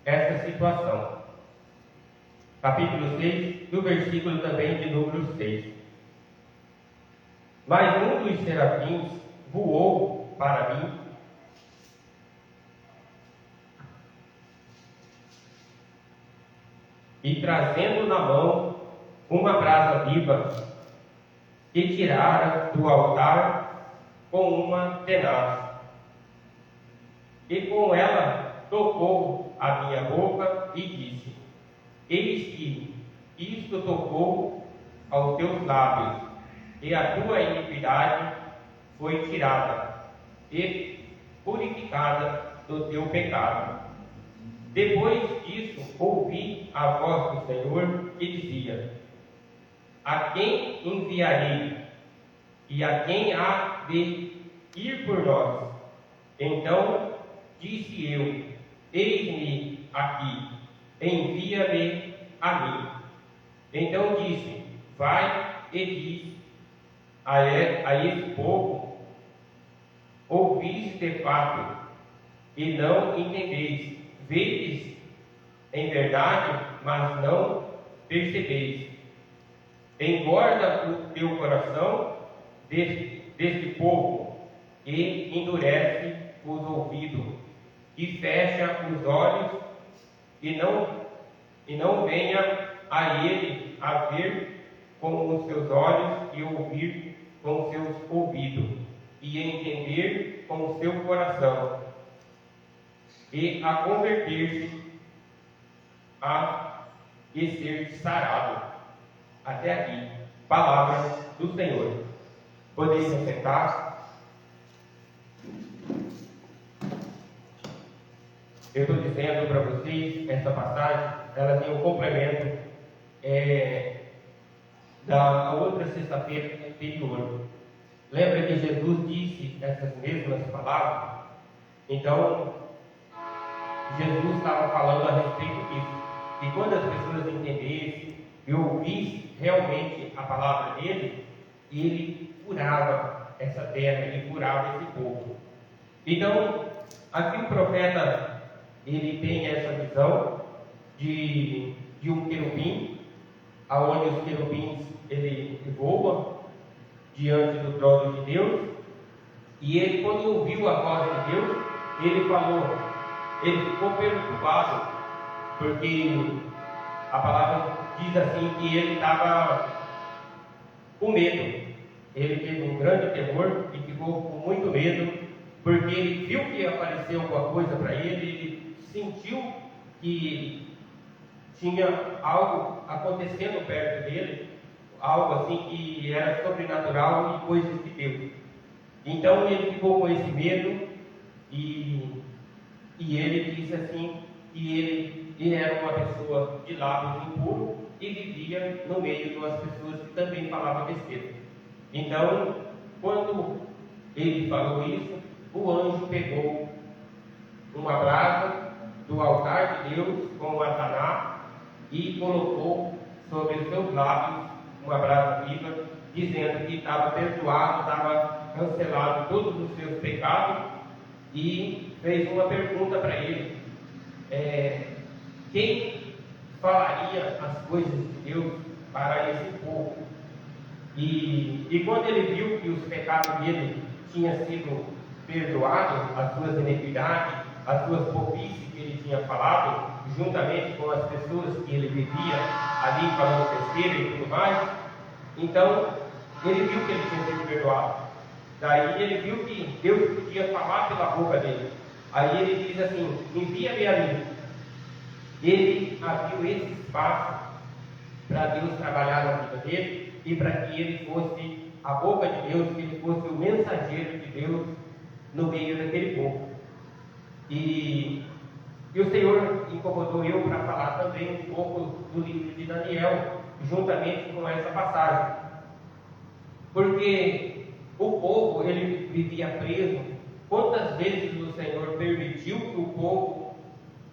essa situação. Capítulo 6, do versículo também de número 6. Mas um dos serafins voou para mim e, trazendo na mão uma brasa viva, que tirara do altar com uma tenaz, e com ela tocou a minha boca e disse: eis que isto tocou aos teus lábios, e a tua iniquidade foi tirada e purificada do teu pecado. Depois disso, ouvi a voz do Senhor que dizia: a quem enviarei? E a quem há de ir por nós? Então disse eu: eis-me aqui, envia-me a mim. Então disse: vai e diz a esse povo: ouvis de fato, e não entendeis, vedes em verdade, mas não percebeis. Engorda o teu coração deste povo, e endurece os ouvidos, e fecha os olhos, e não venha a ele a ver com os seus olhos, e ouvir com os seus ouvidos, e entender com o seu coração, e a converter-se e ser sarado. Até aqui, palavra do Senhor. Podemos sentar. Eu estou dizendo para vocês, essa passagem, ela tem um complemento da outra sexta-feira anterior. Lembra que Jesus disse essas mesmas palavras? Então, Jesus estava falando a respeito disso. E quando as pessoas entendessem e ouvissem realmente a palavra dele, ele curava essa terra, ele curava esse povo. Então, aqui o profeta, ele tem essa visão de um querubim, aonde os querubins ele voa diante do trono de Deus, e ele, quando ouviu a voz de Deus, ele ficou perturbado, porque a palavra diz assim que ele estava com medo. Ele teve um grande temor e ficou com muito medo, porque ele viu que apareceu alguma coisa para ele, ele sentiu que tinha algo acontecendo perto dele, algo assim que era sobrenatural e coisas de Deus. Então ele ficou com esse medo e ele disse assim que ele era uma pessoa de lábios impuros e vivia no meio de umas pessoas que também falavam besteira. Então, quando ele falou isso, o anjo pegou uma brasa do altar de Deus com uma taná e colocou sobre os seus lábios uma brasa viva, dizendo que estava perdoado, estava cancelado todos os seus pecados, e fez uma pergunta para ele: quem falaria as coisas de Deus para esse povo? E quando ele viu que os pecados dele tinham sido perdoados, as suas iniquidades, as suas bobices que ele tinha falado, juntamente com as pessoas que ele vivia ali falando besteira e tudo mais, então ele viu que ele tinha sido perdoado. Daí ele viu que Deus podia falar pela boca dele. Aí ele diz assim: envia-me a mim. Ele abriu esse espaço para Deus trabalhar na vida dele e para que ele fosse a boca de Deus, que ele fosse o mensageiro de Deus no meio daquele povo. E o Senhor incomodou eu para falar também um pouco do livro de Daniel, juntamente com essa passagem. Porque o povo, ele vivia preso. Quantas vezes o Senhor permitiu que o povo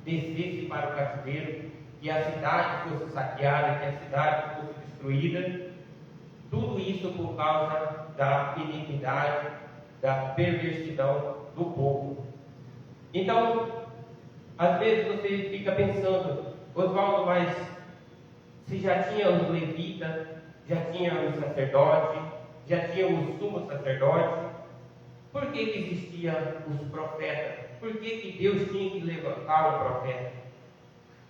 descesse para o cativeiro, que a cidade fosse saqueada, que a cidade fosse destruída? Tudo isso por causa da iniquidade, da perversidão do povo. Então, Às vezes você fica pensando, Oswaldo, mas se já tinha os levitas, já tinha o sacerdote, já tinha o sumo sacerdote, por que existia os profetas? Por que Deus tinha que levantar o profeta?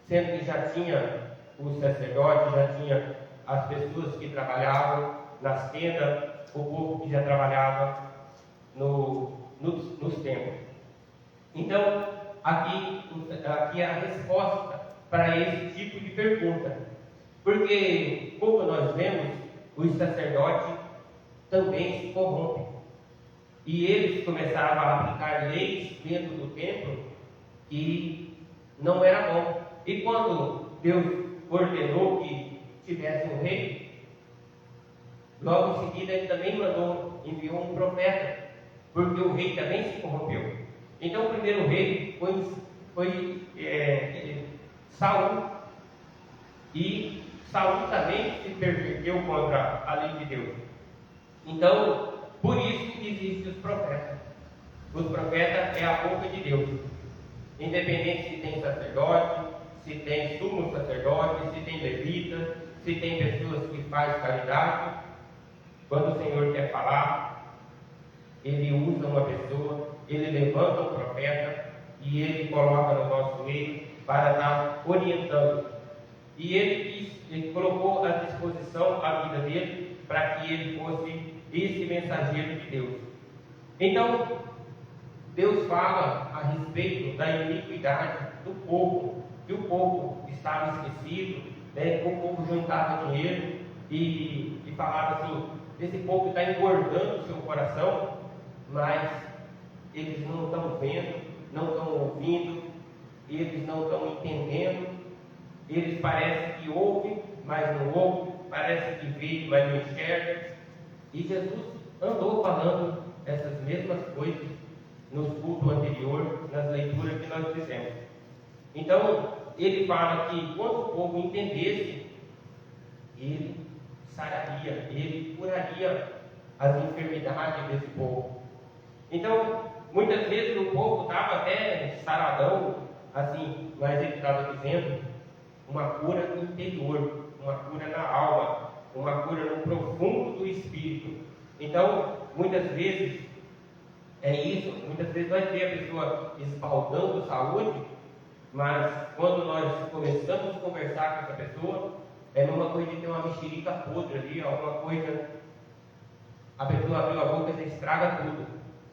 Sendo que já tinha o sacerdote, já tinha as pessoas que trabalhavam nas tendas, o povo que já trabalhava nos templos. Então, aqui é a resposta para esse tipo de pergunta. Porque, como nós vemos, os sacerdotes também se corrompem. E eles começaram a aplicar leis dentro do templo que não era bom. E quando Deus ordenou que tivesse um rei, logo em seguida ele também enviou um profeta, porque o rei também se corrompeu. Então o primeiro rei foi Saul, e Saul também se perverteu contra a lei de Deus. Então, por isso que existem os profetas. Os profetas é a boca de Deus. Independente se tem sacerdote, se tem sumo sacerdote, se tem levita, se tem pessoas que fazem caridade, quando o Senhor quer falar, Ele usa uma pessoa, Ele levanta um profeta e Ele coloca no nosso meio para estar orientando. E Ele colocou à disposição a vida dele para que ele fosse esse mensageiro de Deus. Então, Deus fala a respeito da iniquidade do povo, que o povo estava esquecido, né? O povo juntava dinheiro e falava assim: esse povo está engordando o seu coração, mas eles não estão vendo, não estão ouvindo, eles não estão entendendo, eles parecem que ouvem, mas não ouvem, parece que vê, mas não enxerga. E Jesus andou falando essas mesmas coisas nos cultos anteriores, nas leituras que nós fizemos. Então, ele fala que quando o povo entendesse, ele sararia, ele curaria as enfermidades desse povo. Então, muitas vezes o povo estava até saradão, assim, mas ele estava dizendo uma cura interior, uma cura na alma, uma cura no profundo do espírito. Então, muitas vezes é isso, muitas vezes vai ter a pessoa esbaldando saúde, mas quando nós começamos a conversar com essa pessoa, é uma coisa de ter uma mexerica podre ali, alguma coisa, a pessoa abriu a boca e já estraga tudo,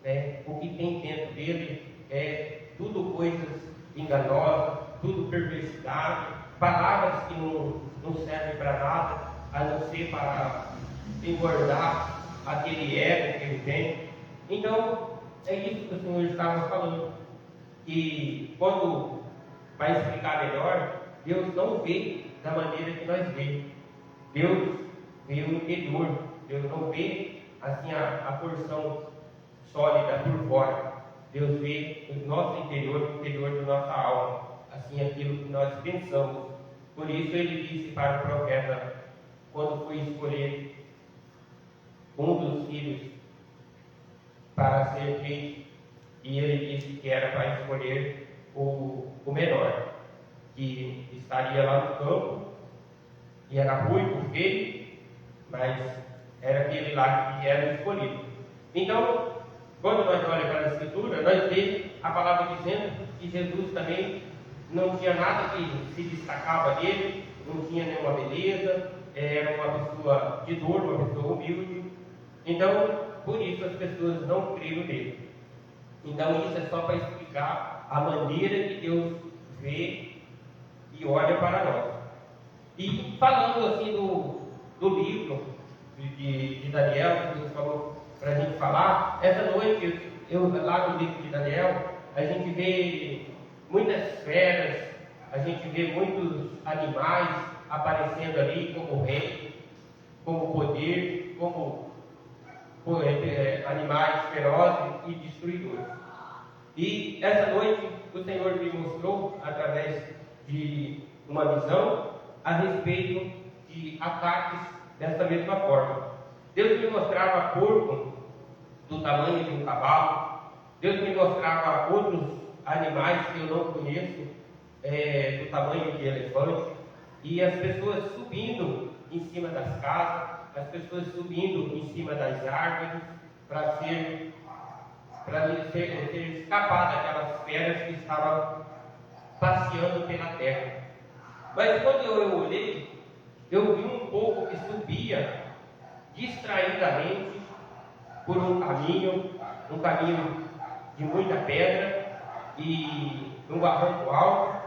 né? O que tem dentro dele é tudo coisas enganosas, tudo perversidade, palavras que não servem para nada, a não ser para engordar aquele ego que ele tem. Então, é isso que o Senhor estava falando, que quando vai explicar melhor, Deus não vê da maneira que nós vemos. Deus vê o interior, Deus não vê assim a porção sólida por fora. Deus vê o nosso interior, o interior da nossa alma, assim aquilo que nós pensamos. Por isso ele disse para o profeta, quando foi escolher um dos filhos para ser rei, e ele disse que era para escolher o menor, que estaria lá no campo, e era ruivo, feio, mas era aquele lá que era escolhido. Então, quando nós olhamos para a Escritura, nós vemos a palavra dizendo que Jesus também não tinha nada que se destacava dele, não tinha nenhuma beleza, era uma pessoa de dor, uma pessoa humilde. Então, por isso as pessoas não creram nele. Então, isso é só para explicar a maneira que Deus vê e olha para nós. E falando assim do livro de Daniel, que Deus falou para a gente falar, essa noite, lá no livro de Daniel, a gente vê muitas feras, a gente vê muitos animais aparecendo ali como rei, como poder, como animais ferozes e destruidores. E essa noite o Senhor me mostrou, através de uma visão, a respeito de ataques dessa mesma forma. Deus me mostrava porco do tamanho de um cavalo, Deus me mostrava outros animais que eu não conheço, do tamanho de elefante, e as pessoas subindo em cima das casas, as pessoas subindo em cima das árvores para escapar daquelas feras que estavam passeando pela terra. Mas quando eu olhei, eu vi um povo que subia distraidamente por um caminho de muita pedra e um barranco alto,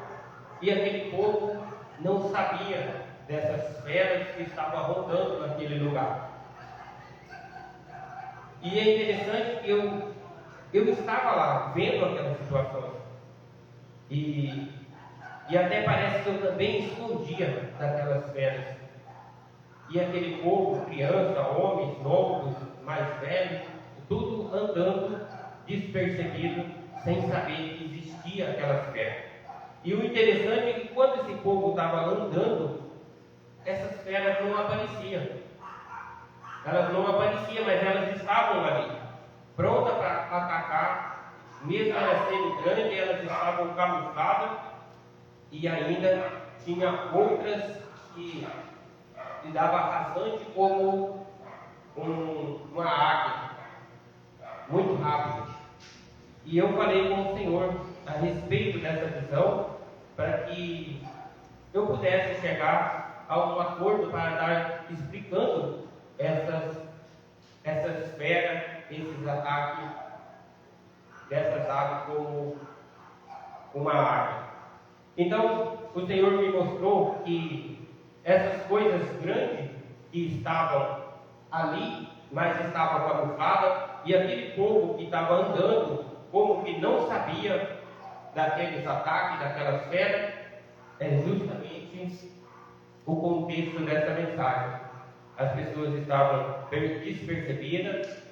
e aquele povo não sabia dessas feras que estavam rondando naquele lugar. E é interessante que eu estava lá vendo aquela situação, e até parece que eu também escondia daquelas feras. E aquele povo, criança, homens, novos, mais velhos, tudo andando despercebido, sem saber que existia aquelas feras. E o interessante é que quando esse povo estava andando, essas feras não apareciam. Elas não apareciam, mas elas estavam ali, prontas para atacar, mesmo elas sendo grandes, elas estavam camufladas, e ainda tinha outras que dava rasante como uma águia, muito rápido. E eu falei com o Senhor a respeito dessa visão, para que eu pudesse chegar a um acordo para dar explicando essas feras, esses ataques dessas aves como uma águia. Então o Senhor me mostrou que essas coisas grandes que estavam ali, mas estavam camufladas, e aquele povo que estava andando como que não sabia daqueles ataques, daquelas feras, é justamente o contexto dessa mensagem. As pessoas estavam despercebidas,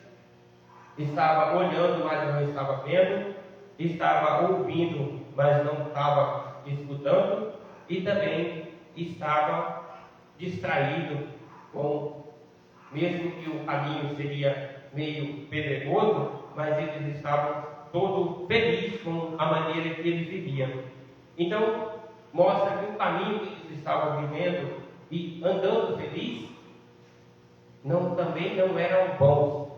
estavam olhando, mas não estavam vendo, estavam ouvindo, mas não estavam escutando, e também estavam distraídos mesmo que o caminho seria meio pedregoso, mas eles estavam todos felizes com a maneira que eles viviam. Então, mostra que o caminho que eles estavam vivendo e andando feliz, também não eram bons.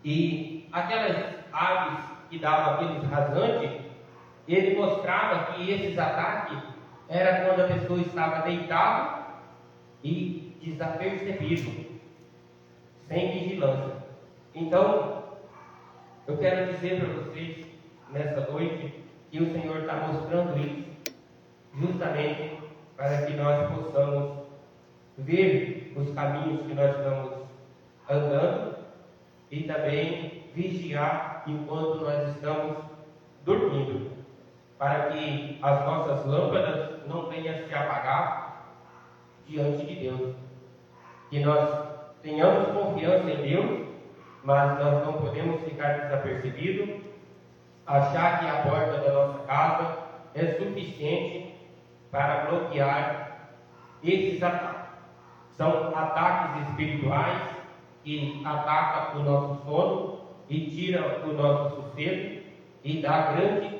E aquelas aves que davam aqueles rasantes, ele mostrava que esses ataques era quando a pessoa estava deitada e desapercebido, sem vigilância. Então, eu quero dizer para vocês nessa noite que o Senhor está mostrando isso justamente para que nós possamos ver os caminhos que nós estamos andando e também vigiar enquanto nós estamos dormindo, para que as nossas lâmpadas não venham se apagar diante de Deus. Que nós tenhamos confiança em Deus, mas nós não podemos ficar desapercebidos, achar que a porta da nossa casa é suficiente para bloquear esses ataques. São ataques espirituais que atacam o nosso sono e tiram o nosso sossego e dá grande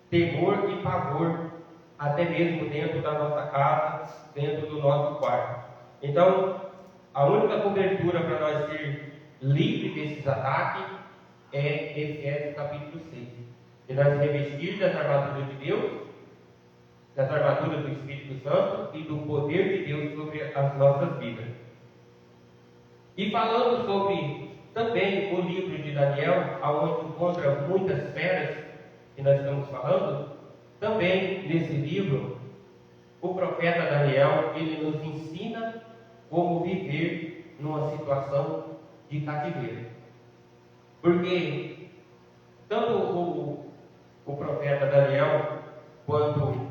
temor e pavor, até mesmo dentro da nossa casa, dentro do nosso quarto. Então, a única cobertura para nós ser livres desses ataques é Efésios capítulo 6. E nós revestir das armaduras de Deus, das armaduras do Espírito Santo e do poder de Deus sobre as nossas vidas. E falando sobre também o livro de Daniel, onde encontra muitas feras que nós estamos falando, também nesse livro, o profeta Daniel, ele nos ensina como viver numa situação de cativeiro. Porque tanto o profeta Daniel quanto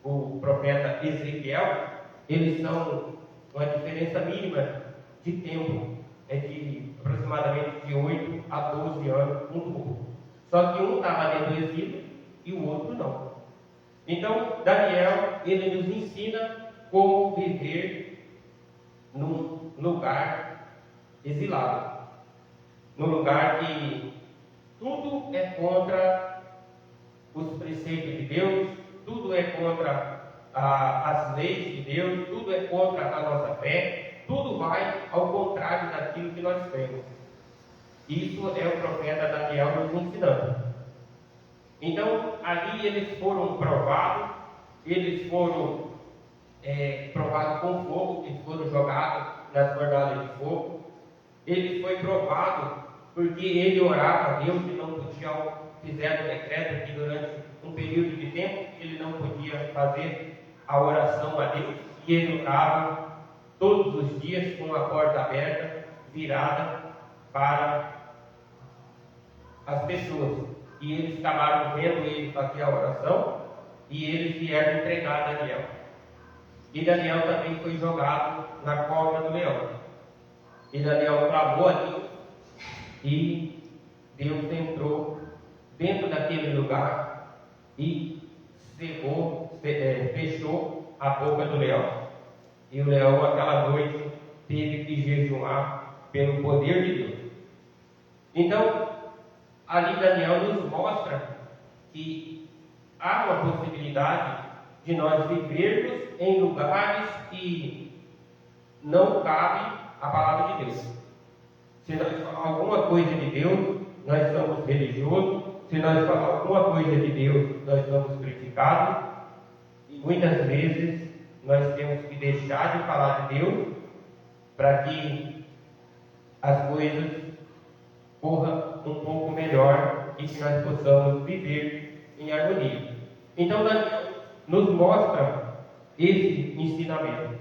o profeta Ezequiel, eles são uma diferença mínima de tempo, de aproximadamente de 8 a 12 anos um do outro. Só que um estava dentro do exílio e o outro não. Então, Daniel, ele nos ensina como viver num lugar exilado, num lugar que tudo é contra os preceitos de Deus, tudo é contra as leis de Deus, tudo é contra a nossa fé, tudo vai ao contrário daquilo que nós temos. Isso é o profeta Daniel nos ensinando. Então, ali eles foram provados, eles foram provados com fogo, eles foram jogados nas fornalhas de fogo. Ele foi provado porque ele orava a Deus e não podia, fizeram um decreto que durante um período de tempo ele não podia fazer a oração a Deus, e ele orava todos os dias com a porta aberta, virada para as pessoas. E eles acabaram vendo ele fazer a oração, e eles vieram entregar Daniel. E Daniel também foi jogado na cova do leão. E Daniel clamou a Deus, e Deus entrou dentro daquele lugar e fechou a boca do leão. E o leão, aquela noite, teve que jejuar pelo poder de Deus. Então, ali Daniel nos mostra que há uma possibilidade de nós vivermos em lugares que não cabe a palavra de Deus. Se nós falarmos alguma coisa de Deus, nós somos religiosos. Se nós falarmos alguma coisa de Deus, nós somos criticados. E muitas vezes nós temos que deixar de falar de Deus para que as coisas corram um pouco melhor e que nós possamos viver em harmonia. Então, Daniel nos mostra esse ensinamento.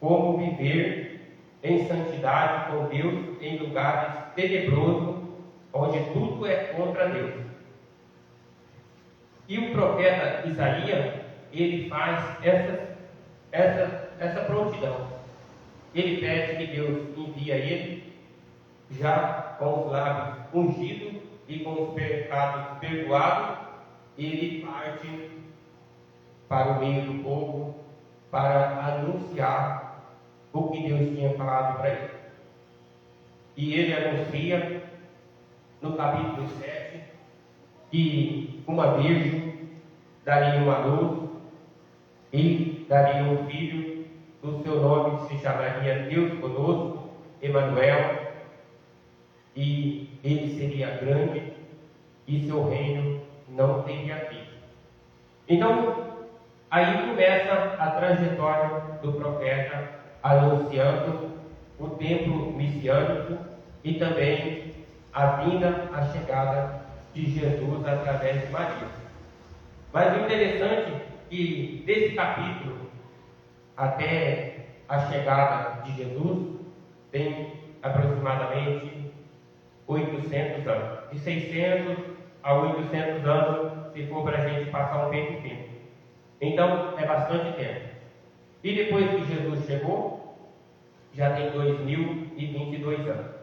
Como viver em santidade com Deus em lugares tenebrosos, onde tudo é contra Deus. E o profeta Isaías, ele faz essa prontidão. Ele pede que Deus envie a ele, já com os lábios ungidos e com os pecados perdoados, ele parte para o meio do povo para anunciar o que Deus tinha falado para ele. E ele anuncia no capítulo 7 que uma virgem daria uma luz e daria um filho, o seu nome se chamaria Deus Conosco, Emanuel, e ele seria grande e seu reino não teria fim. Então, aí começa a trajetória do profeta anunciando o tempo messiânico e também a vinda, a chegada de Jesus através de Maria. Mas o interessante é que desse capítulo até a chegada de Jesus tem aproximadamente 800 anos. De 600 a 800 anos, se for para a gente passar um peito fino. Então, é bastante tempo. E depois que Jesus chegou, já tem 2022 anos.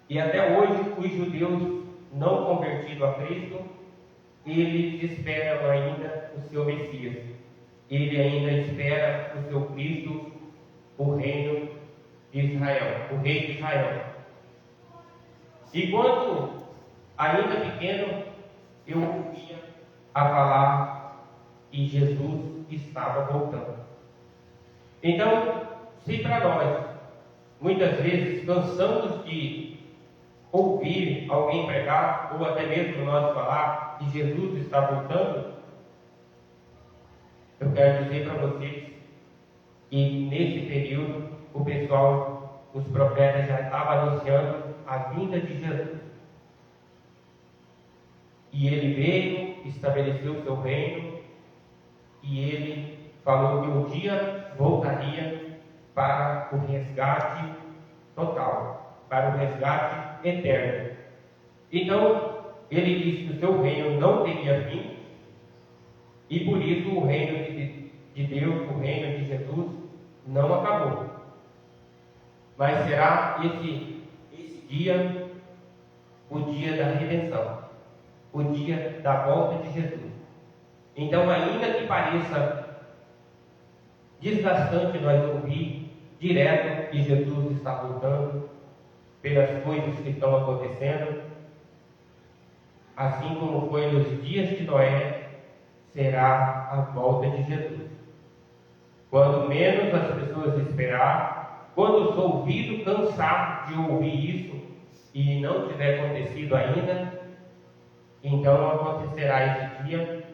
E até hoje, os judeus não convertidos a Cristo, eles esperam ainda o seu Messias. Ele ainda espera o seu Cristo, o reino de Israel, o rei de Israel. E quando ainda pequeno, eu ouvia a falar que Jesus estava voltando. Então, se para nós, muitas vezes, cansamos de ouvir alguém pregar, ou até mesmo nós falar que Jesus está voltando, eu quero dizer para vocês que nesse período, o pessoal, os profetas já estavam anunciando a vinda de Jesus. E ele veio, estabeleceu o seu reino, e ele falou que um dia voltaria para o resgate total, para o resgate eterno. Então, ele disse que o seu reino não teria fim, e por isso o reino de Deus, o reino de Jesus, não acabou. Mas será esse dia, o dia da redenção, o dia da volta de Jesus. Então, ainda que pareça desgastante nós ouvir direto que Jesus está voltando, pelas coisas que estão acontecendo, assim como foi nos dias de Noé, será a volta de Jesus. Quando menos as pessoas esperar, quando o seu ouvido cansar de ouvir isso e não tiver acontecido ainda, então acontecerá esse dia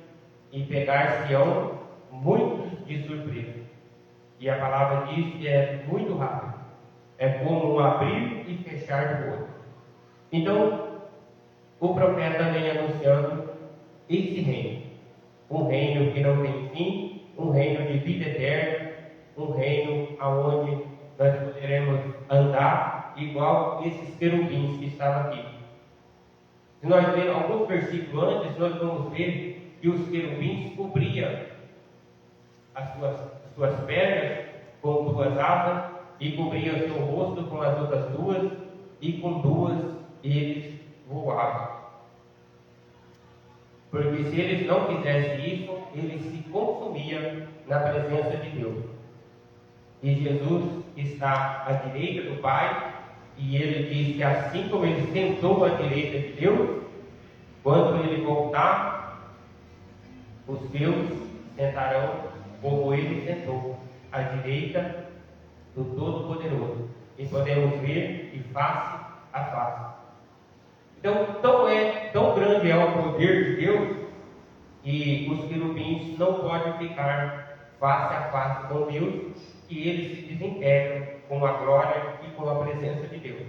e pegar Sião muito de surpresa. E a palavra diz que é muito rápido. É como um abrir e fechar do olho. Então, o profeta vem anunciando esse reino. Um reino que não tem fim, um reino de vida eterna, um reino aonde nós poderemos andar igual esses querubins que estavam aqui. Se nós lermos alguns versículos antes, nós vamos ver que os querubins cobriam as suas pernas com duas asas e cobriam o seu rosto com as outras duas, e com duas eles voavam. Porque se eles não fizessem isso, eles se consumiam na presença de Deus. E Jesus está à direita do Pai, e ele diz que assim como ele sentou à direita de Deus, quando ele voltar, os seus sentarão como ele sentou, à direita do Todo-Poderoso. E podemos ver de face a face. Então, tão grande é o poder de Deus, que os querubins não podem ficar face a face com Deus, que eles se desintegram com a glória e com a presença de Deus.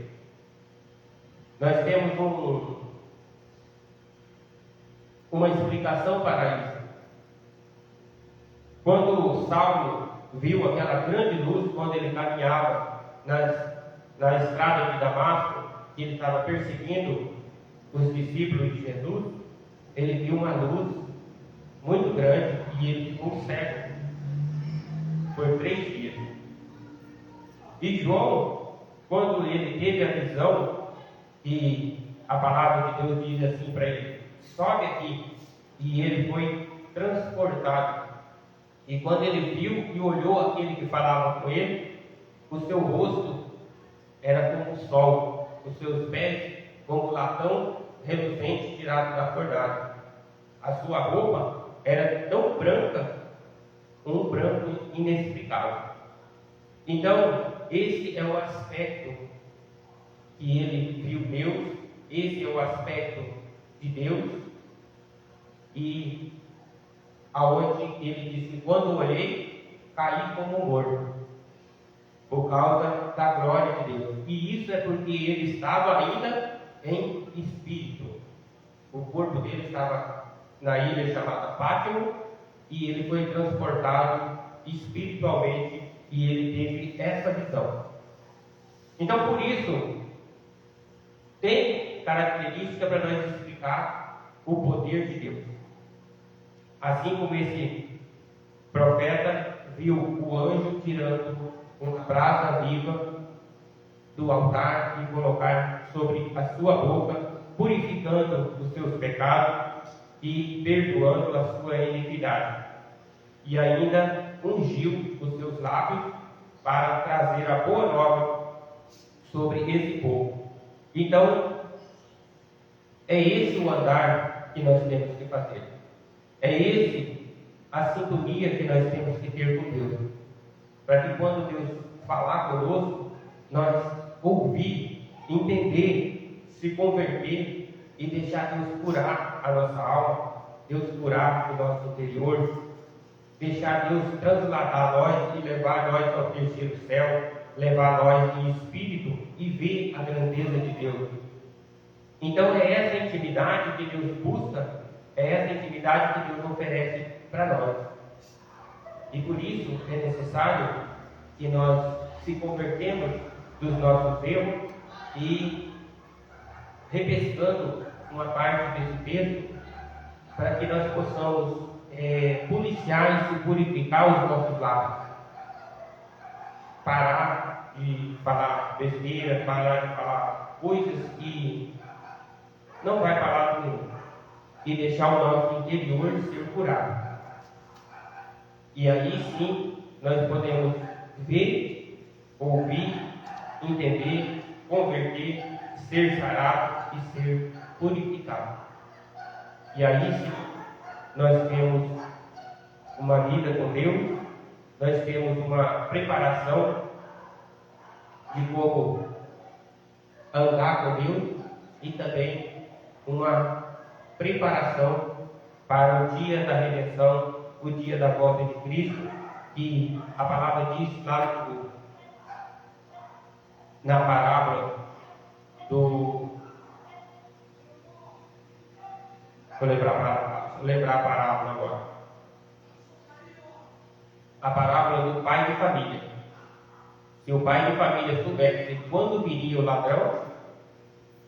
Nós temos uma explicação para isso. Quando o Saulo viu aquela grande luz, quando ele caminhava na estrada de Damasco, que ele estava perseguindo os discípulos de Jesus, ele viu uma luz muito grande e ele ficou cego por 3 dias. E João, quando ele teve a visão, e a palavra de Deus diz assim para ele: sobe aqui, e ele foi transportado. E quando ele viu e olhou aquele que falava com ele, o seu rosto era como o sol, os seus pés como latão reluzente tirado da fornalha. A sua roupa era tão branca, um branco inexplicável. Então, esse é o aspecto que ele viu Deus, esse é o aspecto de Deus, e aonde ele disse: quando olhei, caí como morto, por causa da glória de Deus. E isso é porque ele estava ainda em espírito. O corpo dele estava na ilha chamada Pátimo, e ele foi transportado espiritualmente, e ele teve essa visão. Então, por isso, tem característica para nós explicar o poder de Deus. Assim como esse profeta viu o anjo tirando uma brasa viva do altar e colocar sobre a sua boca, purificando os seus pecados e perdoando a sua iniquidade. E ainda ungiu os seus lábios para trazer a boa nova sobre esse povo. Então, é esse o andar que nós temos que fazer. É esse a sintonia que nós temos que ter com Deus. Para que quando Deus falar conosco, nós ouvir, entender, se converter e deixar Deus curar a nossa alma, Deus curar o nosso interior, deixar Deus transladar nós e levar nós ao terceiro céu, levar nós em espírito e ver a grandeza de Deus. Então é essa intimidade que Deus busca, é essa intimidade que Deus oferece para nós. E por isso é necessário que nós se convertemos dos nossos erros e repescando uma parte desse texto para que nós possamos policiar e se purificar os nossos lábios. Parar de falar besteira, parar de falar coisas que não vai falar nenhum, e deixar o nosso interior ser curado. E aí sim nós podemos ver, ouvir, entender, converter, ser sarado e ser purificado. E aí sim, nós temos uma vida com Deus, nós temos uma preparação de como andar com Deus e também uma preparação para o dia da redenção, o dia da volta de Cristo, que a palavra diz lá na parábola do. Vou lembrar a parábola agora. A parábola do pai de família. Se o pai de família soubesse quando viria o ladrão,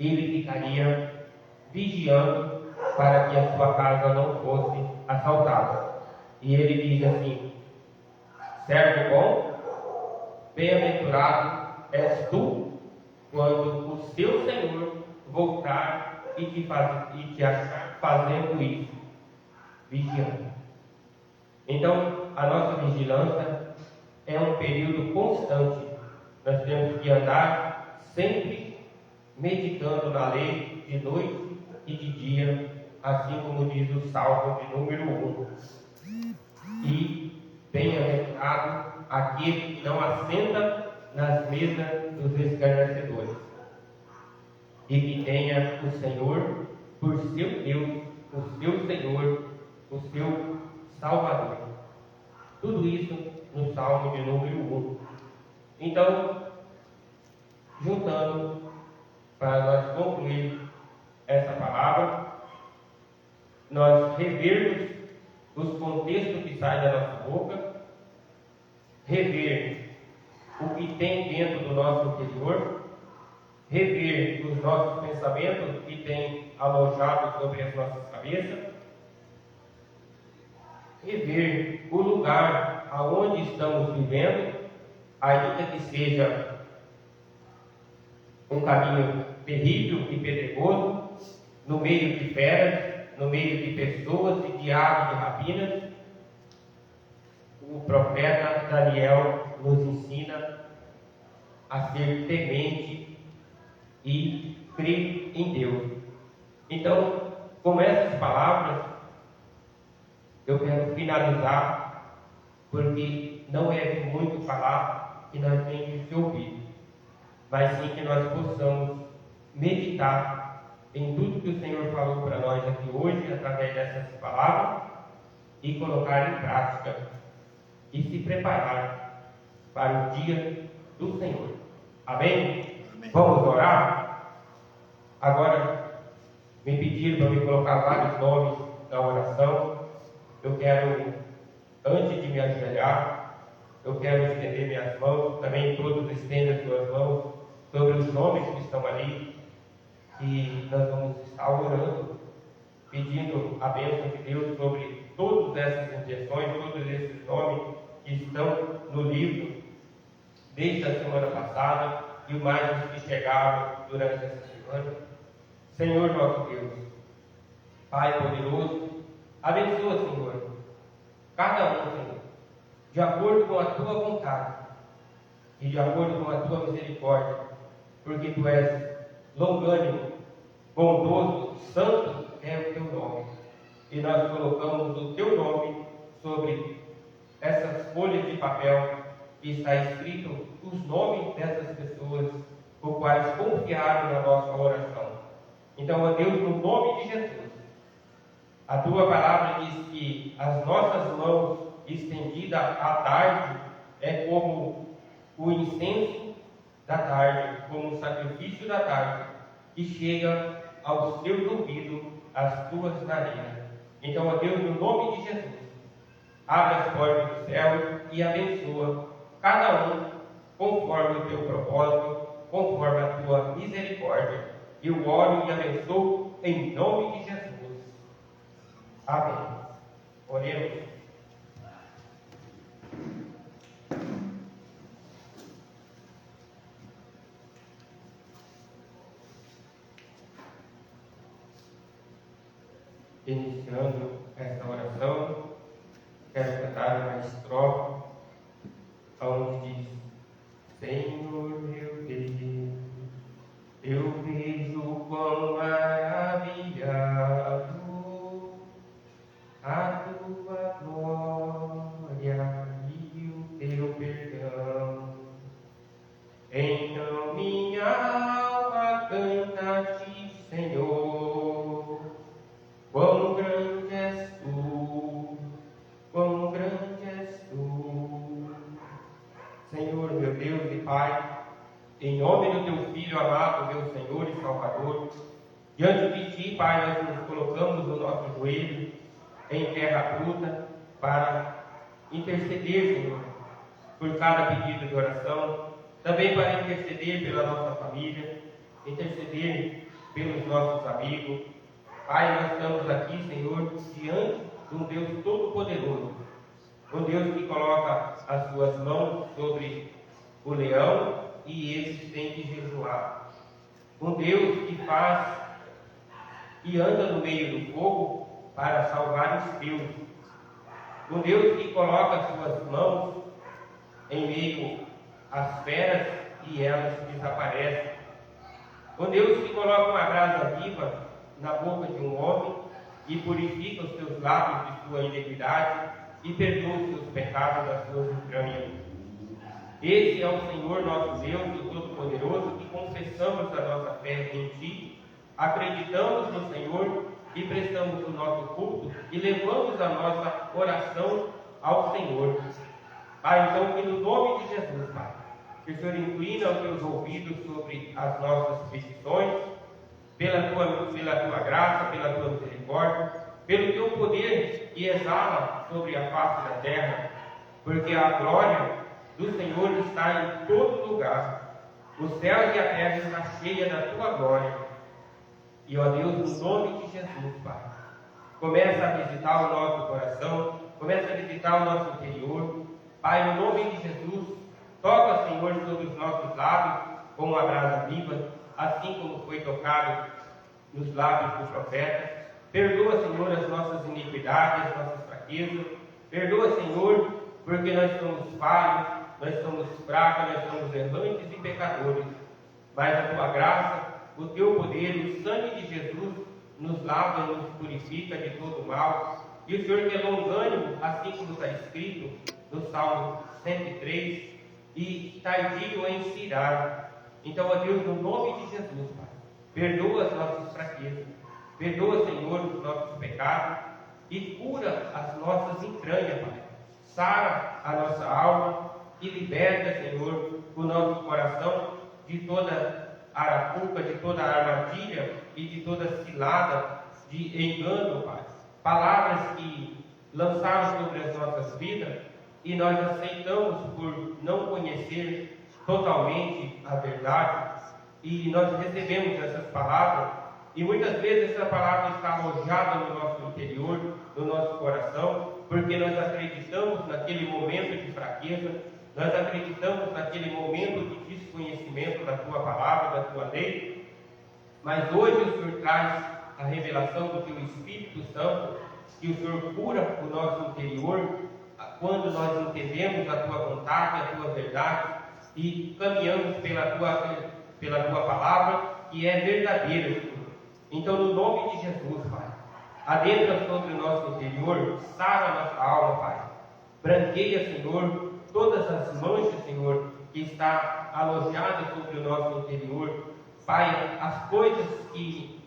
ele ficaria vigiando para que a sua casa não fosse assaltada. E ele diz assim: servo bom, bem-aventurado és tu, quando o seu Senhor voltar e te achar fazendo isso, vigiando. Então, a nossa vigilância é um período constante. Nós temos que andar sempre meditando na lei de noite e de dia, assim como diz o Salmo de número 1. E bem-aventurado aquele que não assenta nas mesas dos escarnecedores, e que tenha o Senhor por seu Deus, o seu Senhor, o seu Salvador. Tudo isso no Salmo de número 1. Então, juntando, para nós concluir essa palavra, nós revermos os contextos que saem da nossa boca, rever o que tem dentro do nosso interior, rever os nossos pensamentos que têm alojado sobre as nossas cabeças, rever o lugar aonde estamos vivendo, ainda que seja um caminho terrível e perigoso, no meio de feras, no meio de pessoas e de aves de rapinas. O profeta Daniel nos ensina a ser temente e crer em Deus. Então, com essas palavras, eu quero finalizar, porque não é muito falar que nós temos que ouvir, mas sim que nós possamos meditar em tudo que o Senhor falou para nós aqui hoje, através dessas palavras, e colocar em prática, e se preparar para o dia do Senhor. Amém? Amém. Vamos orar? Agora, me pediram para me colocar vários nomes na oração. Eu quero, antes de me ajoelhar, eu quero estender minhas mãos, também todos estendem as suas mãos sobre os nomes que estão ali, e nós vamos estar orando, pedindo a bênção de Deus sobre todas essas intenções, todos esses nomes que estão no livro, desde a semana passada, e mais os que chegaram durante essa semana. Senhor nosso Deus, Pai poderoso, abençoa, Senhor, cada um, Senhor, de acordo com a Tua vontade e de acordo com a Tua misericórdia, porque Tu és longânimo, bondoso, santo é o Teu nome. E nós colocamos o Teu nome sobre essas folhas de papel que está escrito os nomes dessas pessoas, os quais confiaram na nossa oração. Então, ó Deus, no nome de Jesus, a Tua palavra diz que as nossas mãos estendidas à tarde é como o incenso da tarde, como o sacrifício da tarde, que chega aos teus ouvidos, às tuas narinas. Então, ó Deus, no nome de Jesus, abre as portas do céu e abençoa cada um conforme o teu propósito, conforme a tua misericórdia. Eu oro e abençoo em nome de Jesus. Amém. Oremos. Iniciando esta oração, quero cantar uma estrofe onde diz: Senhor meu Deus, eu vejo quão maravilhado tua glória e o teu perdão. Então minha alma canta a ti, Senhor. Quão grande és tu, quão grande és tu. Senhor, meu Deus e Pai, em nome do teu Filho amado, meu Senhor e Salvador, diante de ti, Pai, nós nos colocamos no nosso joelho, em terra bruta, para interceder, Senhor, por cada pedido de oração, também para interceder pela nossa família, interceder pelos nossos amigos. Pai, nós estamos aqui, Senhor, diante de um Deus todo-poderoso, um Deus que coloca as suas mãos sobre o leão e eles têm que jejuar. Um Deus que faz e anda no meio do fogo para salvar os teus. Um Deus que coloca as suas mãos em meio às feras e elas desaparecem. Um Deus que coloca uma brasa viva na boca de um homem e purifica os teus lábios de sua iniquidade e perdoa os teus pecados das suas entranhas. Esse é o Senhor nosso Deus, o Todo-Poderoso, que confessamos a nossa fé em Ti, acreditamos no Senhor e prestamos o nosso culto e levamos a nossa oração ao Senhor. Pai, então, que no nome de Jesus, Pai, que o Senhor inclina os teus ouvidos sobre as nossas petições, pela tua graça, pela tua misericórdia, pelo teu poder que exala sobre a face da terra, porque a glória do Senhor está em todo lugar. Os céus e a terra estão cheias da tua glória. E, ó Deus, no nome de Jesus, Pai, começa a visitar o nosso coração, começa a visitar o nosso interior. Pai, no nome de Jesus, toca, Senhor, sobre os nossos lábios com uma brasa viva, assim como foi tocado nos lábios do profeta. Perdoa, Senhor, as nossas iniquidades, as nossas fraquezas. Perdoa, Senhor, porque nós somos falhos, nós somos fracos, nós somos errantes e pecadores. Mas a tua graça, o teu poder, o sangue de Jesus nos lava e nos purifica de todo mal. E o Senhor que é longânimo, assim como está escrito no Salmo 103, e tardio em se irar. Então, ó Deus, no nome de Jesus, Pai, perdoa as nossas fraquezas, perdoa, Senhor, os nossos pecados e cura as nossas entranhas, Pai. Sara a nossa alma e liberta, Senhor, o nosso coração de toda arapuca, de toda armadilha e de toda cilada de engano, Pai. Palavras que lançaram sobre as nossas vidas e nós aceitamos por não conhecer totalmente a verdade, e nós recebemos essas palavras, e muitas vezes essa palavra está alojada no nosso interior, no nosso coração, porque nós acreditamos naquele momento de fraqueza, nós acreditamos naquele momento de desconhecimento da tua palavra, da tua lei, mas hoje o Senhor traz a revelação do teu Espírito Santo, que o Senhor cura o nosso interior, quando nós entendemos a tua vontade, a tua verdade, e caminhamos pela tua palavra, que é verdadeira, Senhor. Então, no nome de Jesus, Pai, adentra sobre o nosso interior, sara a nossa alma, Pai. Branqueia, Senhor, todas as manchas, Senhor, que está alojada sobre o nosso interior. Pai, as coisas que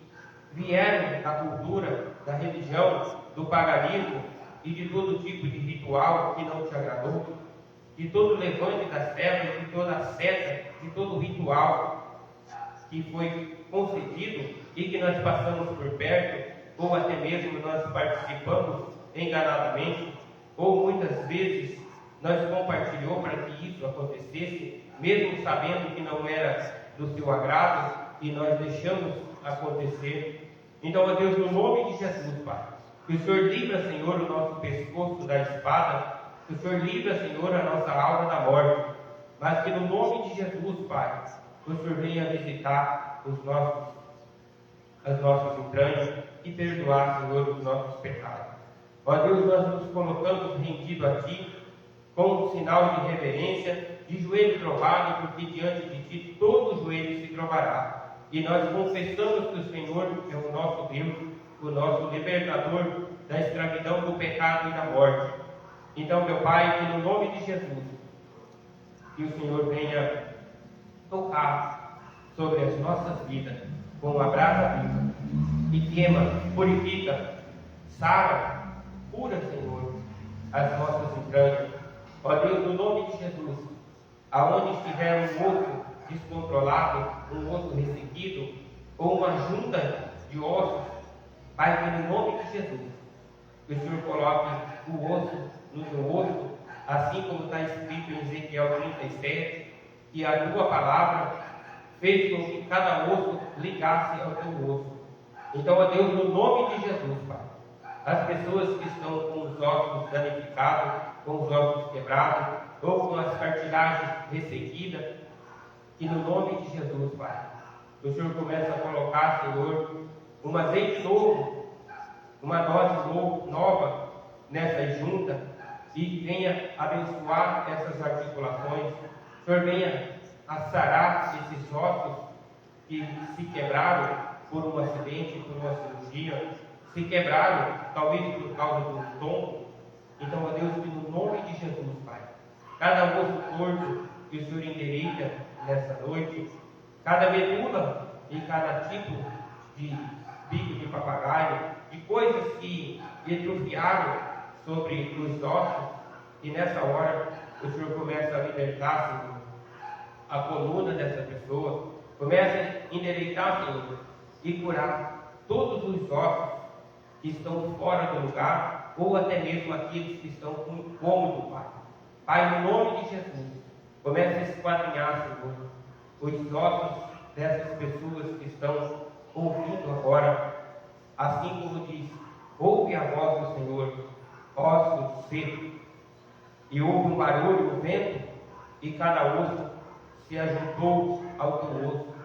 vieram da cultura, da religião, do paganismo e de todo tipo de ritual que não te agradou, de todo levante das trevas, de toda a seta, de todo ritual que foi concedido e que nós passamos por perto, ou até mesmo nós participamos enganadamente, ou muitas vezes nós compartilhamos para que isso acontecesse, mesmo sabendo que não era do seu agrado, e nós deixamos acontecer. Então, ó Deus, no nome de Jesus, Pai, que o Senhor livra, Senhor, o nosso pescoço da espada, que o Senhor livra, Senhor, a nossa alma da morte, mas que no nome de Jesus, Pai, o Senhor venha visitar as nossas entranhas e perdoar, Senhor, os nossos pecados. Ó Deus, nós nos colocamos rendidos a Ti, com um sinal de reverência, de joelho dobrado, porque diante de Ti todo joelho se dobrará. E nós confessamos que o Senhor é o nosso Deus, o nosso libertador da escravidão, do pecado e da morte. Então, meu Pai, que no nome de Jesus, que o Senhor venha tocar sobre as nossas vidas com uma brasa viva e queima, purifica, sara, cura, Senhor, as nossas entranhas. Ó Deus, no nome de Jesus, aonde estiver um osso descontrolado, um osso ressequido, ou uma junta de ossos, Pai, que no nome de Jesus, que o Senhor coloque o osso no seu osso, assim como está escrito em Ezequiel 37, que a tua palavra fez com que cada osso ligasse ao teu osso. Então, ó Deus, no nome de Jesus, Pai, as pessoas que estão com os ossos danificados, com os ossos quebrados, ou com as cartilagens ressequidas, que no nome de Jesus, Pai, o Senhor começa a colocar, Senhor, um azeite novo, uma dose nova nessa junta, e venha abençoar essas articulações. O Senhor venha a sarar esses ossos que se quebraram por um acidente, por uma cirurgia, se quebraram talvez por causa do tombo. Então, ó Deus, que no nome de Jesus, Pai, cada osso torto que o Senhor endireita nessa noite, cada medula e cada tipo de bico de papagaio, de coisas que atrofiaram sobre os ossos, e nessa hora o Senhor começa a libertar, Senhor, a coluna dessa pessoa, começa a endireitar, Senhor, e curar todos os ossos que estão fora do lugar, ou até mesmo aqueles que estão com incômodo, Pai. Pai, no nome de Jesus, comece a esquadrinhar, Senhor, os ossos dessas pessoas que estão ouvindo agora, assim como diz, ouve a voz do Senhor, ossos secos, e houve um barulho no vento, e cada osso se ajuntou ao teu osso,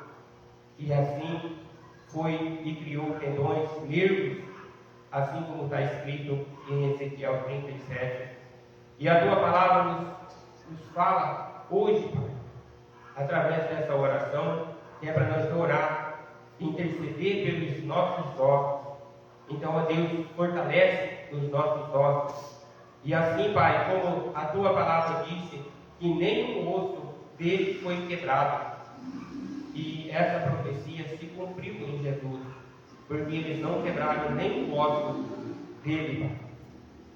e assim foi e criou tendões, nervos, assim como está escrito em Ezequiel 37. E a tua palavra nos fala hoje, Pai, através dessa oração, que é para nós orar, interceder pelos nossos ossos. Então, ó Deus, fortalece os nossos ossos. E assim, Pai, como a tua palavra disse, que nenhum osso dele foi quebrado. E essa profecia se cumpriu em Jesus, porque eles não quebraram nem o osso dele,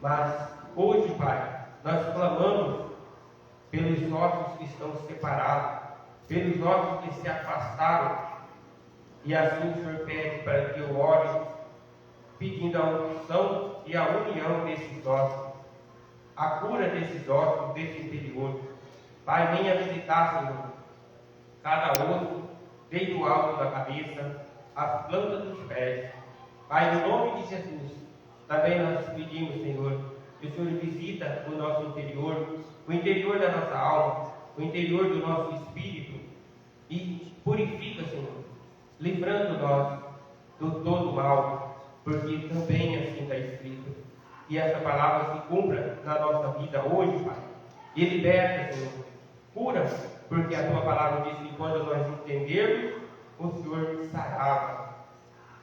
Pai. Mas hoje, Pai, nós clamamos pelos ossos que estão separados, pelos ossos que se afastaram, e assim o Senhor pede para que eu ore, pedindo a unção e a união desses ossos, a cura desses ossos, desse interior. Pai, venha visitar, Senhor, cada osso, desde o alto da cabeça, as plantas dos pés. Pai, no nome de Jesus, também nós pedimos, Senhor, que o Senhor visita o nosso interior, o interior da nossa alma, o interior do nosso espírito, e purifica, Senhor, livrando nós do todo mal, porque também assim está escrito. E essa palavra se cumpra na nossa vida hoje, Pai. E liberta, Senhor, cura, porque a tua palavra diz que quando nós entendermos, o Senhor sarava.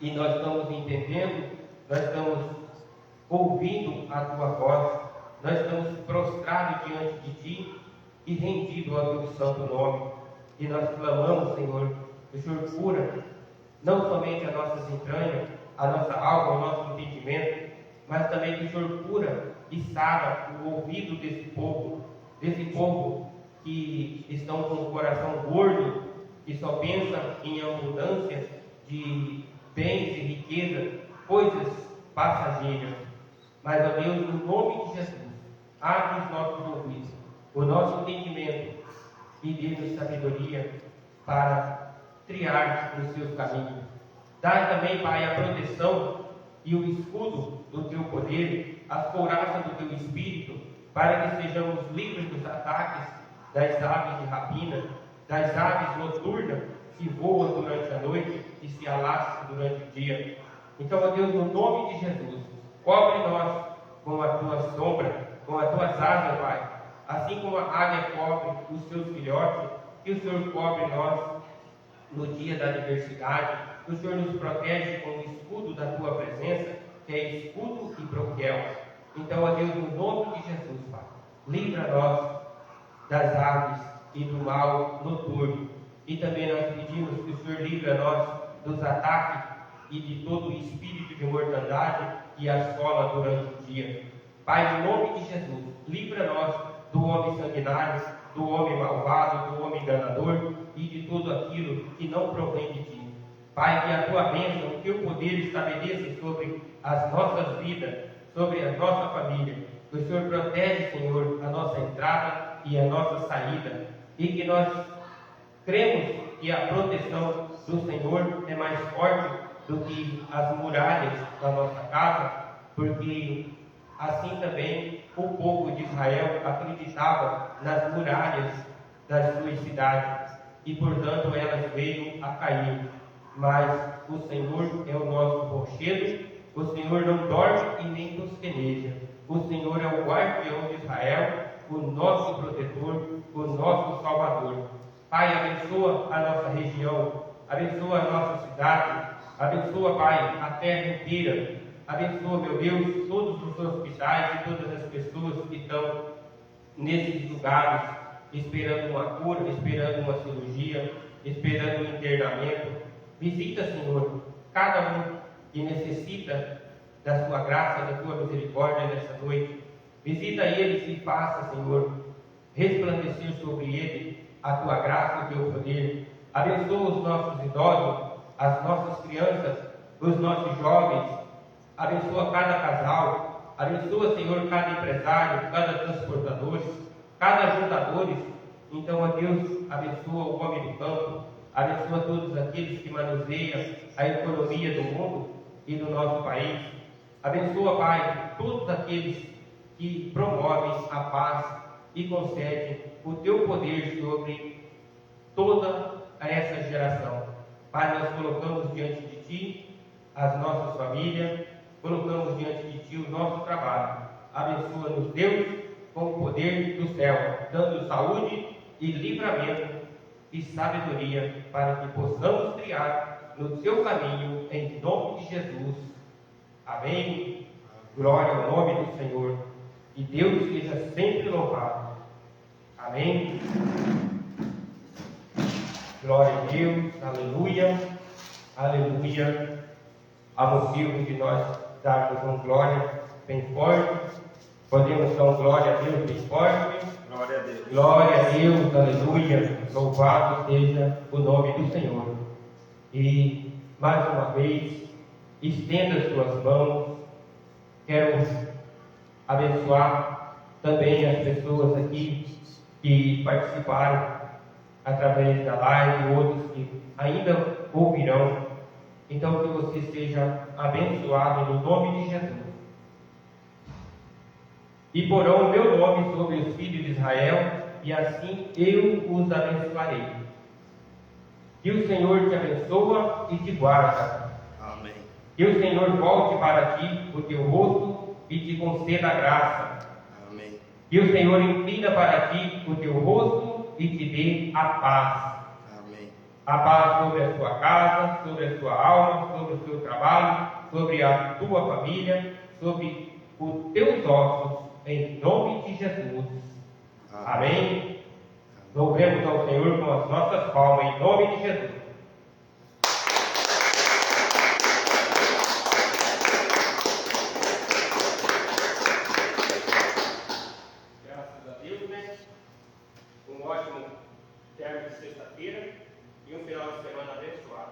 E nós estamos entendendo, nós estamos ouvindo a tua voz, nós estamos prostrados diante de ti e rendidos ao teu santo nome. E nós clamamos, Senhor, que o Senhor cura não somente as nossas entranhas, a nossa alma, o nosso entendimento, mas também que o Senhor cura e sara o ouvido desse povo que estão com o coração gordo, que só pensa em abundância de bens e riqueza, coisas passageiras. Mas, ó Deus, no nome de Jesus, abre os nossos ouvidos, o nosso entendimento, e dê-nos sabedoria para triar os seus caminhos. Dá também, Pai, a proteção e o escudo do teu poder, as couraças do teu espírito, para que sejamos livres dos ataques das aves de rapina, das aves noturnas que voam durante a noite e se alastram durante o dia. Então, ó Deus, no nome de Jesus, cobre-nós com a tua sombra, com as tuas asas, Pai. Assim como a águia cobre os seus filhotes, que o Senhor cobre nós no dia da adversidade, que o Senhor nos protege com o escudo da tua presença, que é escudo e broquel. Então, ó Deus, no nome de Jesus, Pai, livra nós das aves e do mal noturno. E também nós pedimos que o Senhor livre a nós dos ataques e de todo o espírito de mortandade que assola durante o dia. Pai, no nome de Jesus, livra nós do homem sanguinário, do homem malvado, do homem enganador e de tudo aquilo que não provém de Ti. Pai, que a Tua bênção, o Teu poder estabeleça sobre as nossas vidas, sobre a nossa família. Que o Senhor protege, Senhor, a nossa entrada e a nossa saída. E que nós cremos que a proteção do Senhor é mais forte do que as muralhas da nossa casa, porque assim também o povo de Israel acreditava nas muralhas das suas cidades e, portanto, elas veio a cair. Mas o Senhor é o nosso rochedo, o Senhor não dorme e nem tosqueneja. O Senhor é o guardião de Israel, o nosso protetor, o nosso Salvador. Pai, abençoa a nossa região, abençoa a nossa cidade, abençoa, Pai, a terra inteira. Abençoa, meu Deus, todos os hospitais e todas as pessoas que estão nesses lugares, esperando uma cura, esperando uma cirurgia, esperando um internamento. Visita, Senhor, cada um que necessita da Sua graça, da Tua misericórdia nessa noite. Visita eles e faça, Senhor, resplandecer sobre eles a Tua graça e o Teu poder. Abençoa os nossos idosos, as nossas crianças, os nossos jovens. Abençoa cada casal. Abençoa, Senhor, cada empresário, cada transportador, cada ajuntador. Então, ó Deus, abençoa o homem do campo. Abençoa todos aqueles que manuseiam a economia do mundo e do nosso país. Abençoa, Pai, todos aqueles que promovem a paz e concedem o Teu poder sobre toda essa geração. Pai, nós colocamos diante de Ti as nossas famílias, colocamos diante de Ti o nosso trabalho. Abençoa-nos, Deus, com o poder do céu, dando saúde e livramento e sabedoria para que possamos criar no Seu caminho, em nome de Jesus. Amém. Glória ao nome do Senhor. E Deus seja sempre louvado. Amém. Glória a Deus. Aleluia. Aleluia. Há motivo de nós darmos uma glória bem forte. Podemos dar uma glória a Deus bem forte. Glória a Deus. Glória a Deus, aleluia. Louvado seja o nome do Senhor. E mais uma vez, estenda as suas mãos. Quero abençoar também as pessoas aqui que participaram através da live e outros que ainda ouvirão. Então, que você seja abençoado no nome de Jesus. E porão o meu nome sobre os filhos de Israel, e assim eu os abençoarei. Que o Senhor te abençoa e te guarda. Amém. Que o Senhor volte para ti o teu rosto e te conceda a graça. Amém. Que o Senhor inclina para ti o teu rosto e te dê a paz. Amém. A paz sobre a sua casa, sobre a sua alma, sobre o seu trabalho, sobre a tua família, sobre os teus ossos, em nome de Jesus. Amém. Louvemos ao Senhor com as nossas palmas, em nome de Jesus. Graças a Deus, né? Um ótimo término de sexta-feira e um final de semana abençoado.